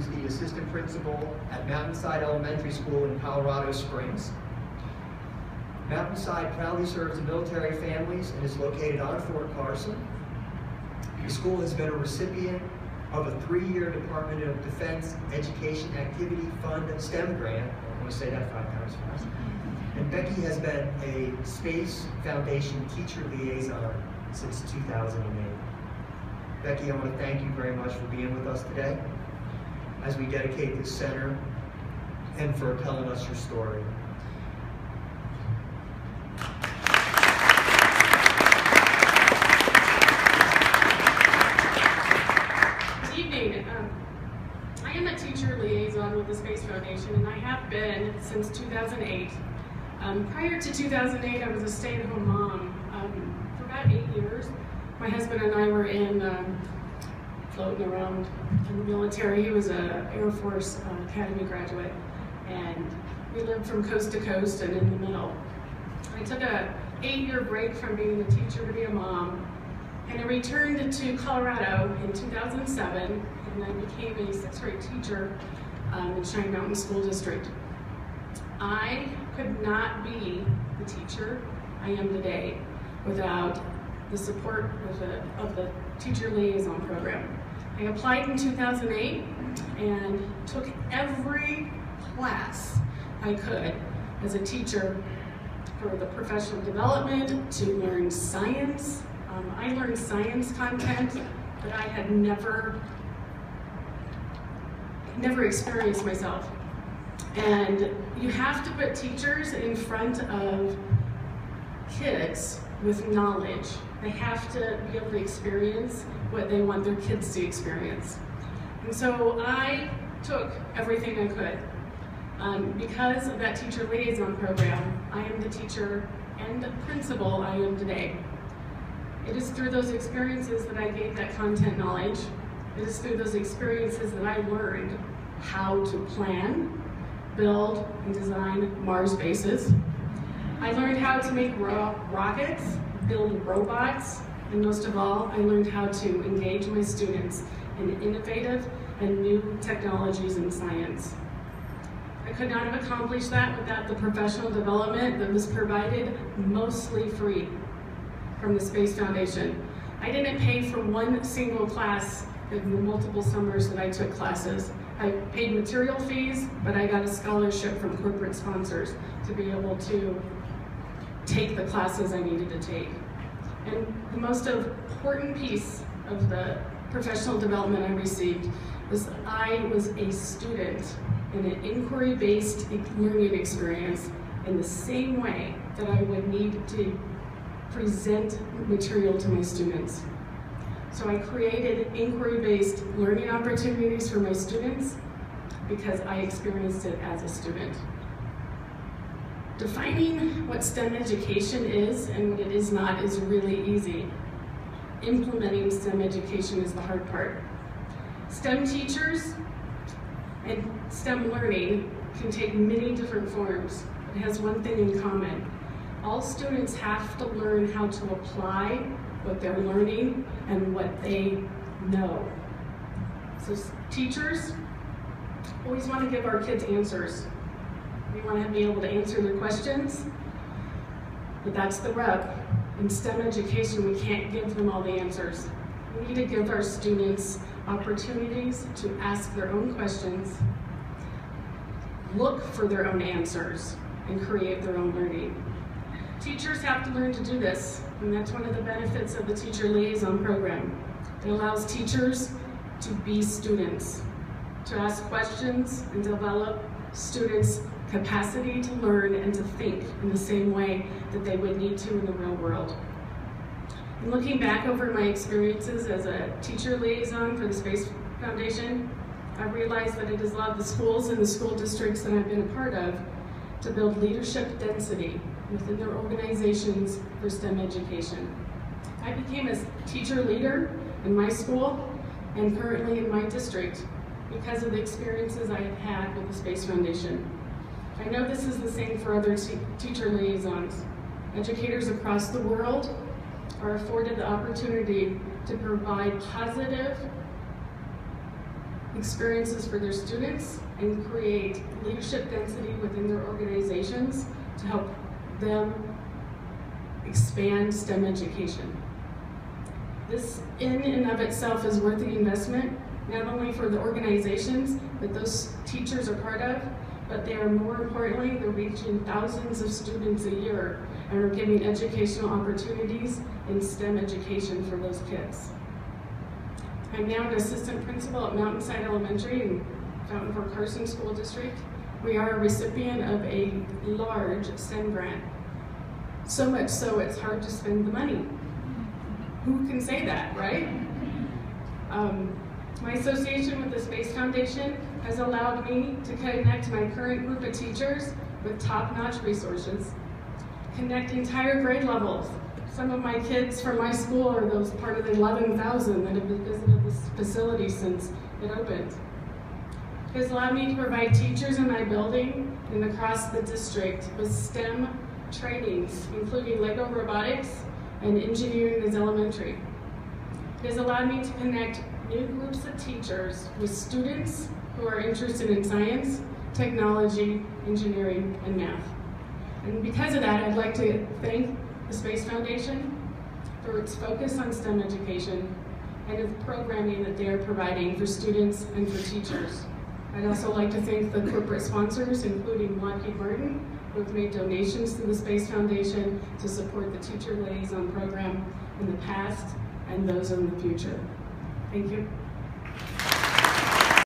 is the assistant principal at Mountainside Elementary School in Colorado Springs. Mountainside proudly serves the military families and is located on Fort Carson. The school has been a recipient of a 3-year Department of Defense Education Activity Fund STEM grant. I'm going to say that 5 times fast. And Becki has been a Space Foundation teacher liaison since 2008. Becki, I want to thank you very much for being with us today as we dedicate this center and for telling us your story. Good evening. I am a teacher liaison with the Space Foundation, and I have been since 2008. Prior to 2008, I was a stay-at-home mom for about 8 years. My husband and I were floating around in the military. He was an Air Force Academy graduate, and we lived from coast to coast and in the middle. I took a 8-year break from being a teacher to be a mom, and I returned to Colorado in 2007, and I became a 6th grade teacher in Cheyenne Mountain School District. I could not be the teacher I am today without the support of the teacher liaison program. I applied in 2008 and took every class I could as a teacher for the professional development, to learn science. I learned science content that I had never experienced myself. And you have to put teachers in front of kids with knowledge. They have to be able to experience what they want their kids to experience. And so I took everything I could. Because of that teacher liaison program, I am the teacher and the principal I am today. It is through those experiences that I gained that content knowledge. It is through those experiences that I learned how to plan, build, and design Mars bases. I learned how to make rockets, build robots, and most of all, I learned how to engage my students in innovative and new technologies in science. I could not have accomplished that without the professional development that was provided mostly free from the Space Foundation. I didn't pay for one single class in the multiple summers that I took classes. I paid material fees, but I got a scholarship from corporate sponsors to be able to take the classes I needed to take. And the most important piece of the professional development I received was I was a student in an inquiry-based learning experience in the same way that I would need to present material to my students. So I created inquiry-based learning opportunities for my students because I experienced it as a student. Defining what STEM education is and what it is not is really easy. Implementing STEM education is the hard part. STEM teachers and STEM learning can take many different forms. It has one thing in common. All students have to learn how to apply what they're learning and what they know. So teachers always want to give our kids answers. We want to be able to answer their questions, but that's the rub. In STEM education, we can't give them all the answers. We need to give our students opportunities to ask their own questions, look for their own answers, and create their own learning. Teachers have to learn to do this, and that's one of the benefits of the teacher liaison program. It allows teachers to be students, to ask questions and develop students' capacity to learn and to think in the same way that they would need to in the real world. And looking back over my experiences as a teacher liaison for the Space Foundation, I realized that it has allowed the schools and the school districts that I've been a part of to build leadership density within their organizations for STEM education. I became a teacher leader in my school and currently in my district because of the experiences I have had with the Space Foundation. I know this is the same for other teacher liaisons. Educators across the world are afforded the opportunity to provide positive experiences for their students and create leadership density within their organizations to help them expand STEM education. This in and of itself is worth the investment, not only for the organizations that those teachers are part of, but they are more importantly, they're reaching thousands of students a year and are giving educational opportunities in STEM education for those kids. I'm now an assistant principal at Mountainside Elementary in Fountain Fort Carson School District. We are a recipient of a large STEM grant. So much so it's hard to spend the money. Who can say that, right? My association with the Space Foundation has allowed me to connect my current group of teachers with top-notch resources, connect entire grade levels. Some of my kids from my school are those part of the 11,000 that have visited this facility since it opened. It has allowed me to provide teachers in my building and across the district with STEM trainings, including Lego robotics and engineering as elementary. It has allowed me to connect new groups of teachers with students who are interested in science, technology, engineering, and math. And because of that, I'd like to thank the Space Foundation for its focus on STEM education and the programming that they are providing for students and for teachers. I'd also like to thank the corporate sponsors, including Lockheed Martin, who have made donations to the Space Foundation to support the Teacher Liaison Program in the past and those in the future. Thank you.